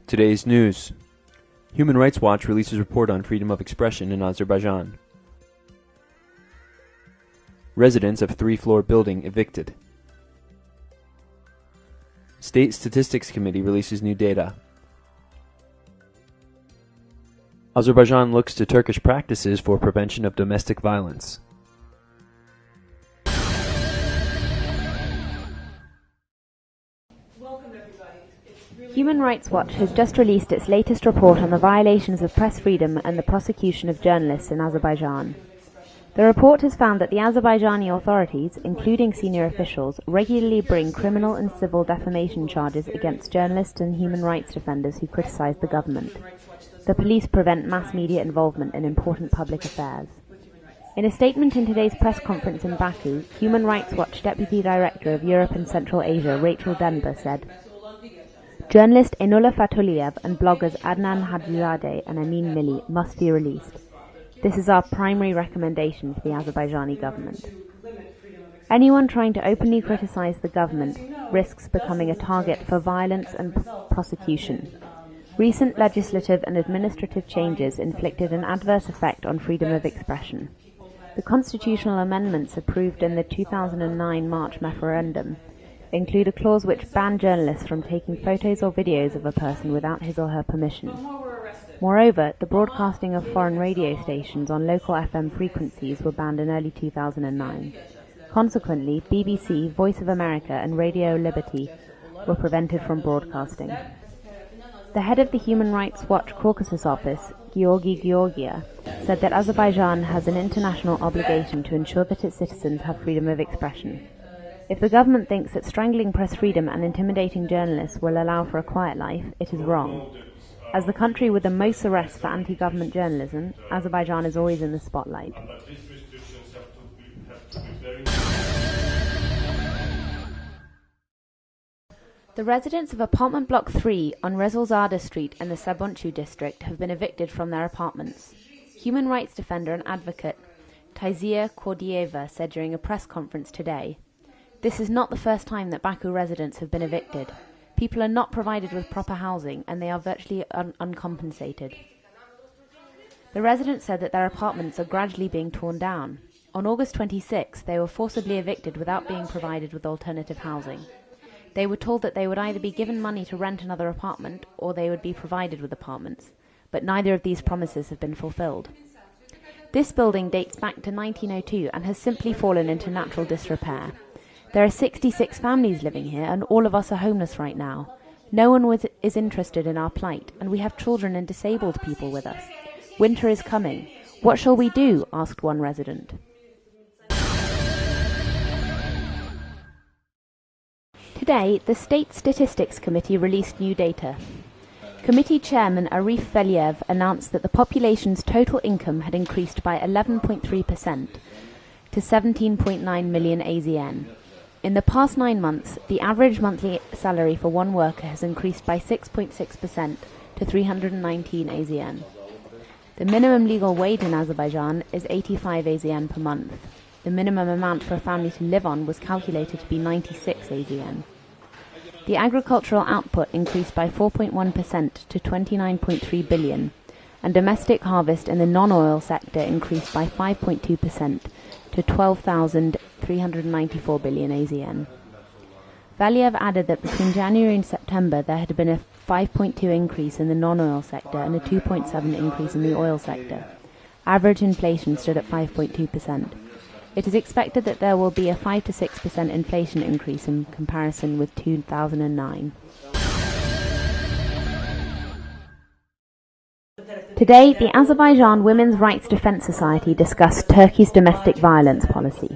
Today's news. Human Rights Watch releases report on freedom of expression in Azerbaijan. Residents of three-floor building evicted. State Statistics Committee releases new data. Azerbaijan looks to Turkish practices for prevention of domestic violence. Human Rights Watch has just released its latest report on the violations of press freedom and the prosecution of journalists in Azerbaijan. The report has found that the Azerbaijani authorities, including senior officials, regularly bring criminal and civil defamation charges against journalists and human rights defenders who criticize the government. The police prevent mass media involvement in important public affairs. In a statement in today's press conference in Baku, Human Rights Watch Deputy Director of Europe and Central Asia, Rachel Denber, said, "Journalist Enullah Fatuliev and bloggers Adnan Hajizadeh and Amin Milli must be released. This is our primary recommendation for the Azerbaijani government. Anyone trying to openly criticize the government risks becoming a target for violence and prosecution. Recent legislative and administrative changes inflicted an adverse effect on freedom of expression. The constitutional amendments approved in the 2009 March referendum include a clause which banned journalists from taking photos or videos of a person without his or her permission. Moreover, the broadcasting of foreign radio stations on local FM frequencies were banned in early 2009. Consequently, BBC, Voice of America and Radio Liberty were prevented from broadcasting." The head of the Human Rights Watch Caucasus office, Georgi Georgia, said that Azerbaijan has an international obligation to ensure that its citizens have freedom of expression. If the government thinks that strangling press freedom and intimidating journalists will allow for a quiet life, it is wrong. As the country with the most arrests for anti-government journalism, Azerbaijan is always in the spotlight. The residents of apartment block 3 on Rezulzade Street in the Sabuntchu district have been evicted from their apartments. Human rights defender and advocate Taizia Kordieva said during a press conference today, "This is not the first time that Baku residents have been evicted. People are not provided with proper housing and they are virtually uncompensated." The residents said that their apartments are gradually being torn down. On August 26, they were forcibly evicted without being provided with alternative housing. They were told that they would either be given money to rent another apartment or they would be provided with apartments, but neither of these promises have been fulfilled. This building dates back to 1902 and has simply fallen into natural disrepair. There are 66 families living here and all of us are homeless right now. No one is interested in our plight and we have children and disabled people with us. Winter is coming. What shall we do? Asked one resident. Today, the State Statistics Committee released new data. Committee Chairman Arif Veliev announced that the population's total income had increased by 11.3% to 17.9 million AZN. In the past 9 months, the average monthly salary for one worker has increased by 6.6% to 319 AZN. The minimum legal wage in Azerbaijan is 85 AZN per month. The minimum amount for a family to live on was calculated to be 96 AZN. The agricultural output increased by 4.1% to 29.3 billion, and domestic harvest in the non-oil sector increased by 5.2% to 12,394 billion AZN. Valiev added that between January and September there had been a 5.2 increase in the non-oil sector and a 2.7 increase in the oil sector. Average inflation stood at 5.2%. It is expected that there will be a 5 to 6% inflation increase in comparison with 2009. Today, the Azerbaijan Women's Rights Defense Society discussed Turkey's domestic violence policy.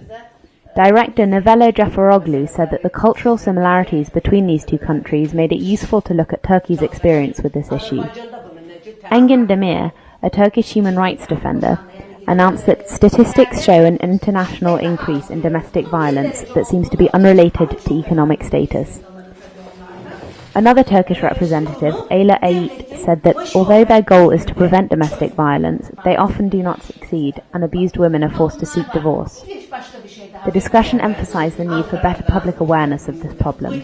Director Nevelo Jafaroglu said that the cultural similarities between these two countries made it useful to look at Turkey's experience with this issue. Engin Demir, a Turkish human rights defender, announced that statistics show an international increase in domestic violence that seems to be unrelated to economic status. Another Turkish representative, Ayla Ait, said that although their goal is to prevent domestic violence, they often do not succeed and abused women are forced to seek divorce. The discussion emphasized the need for better public awareness of this problem.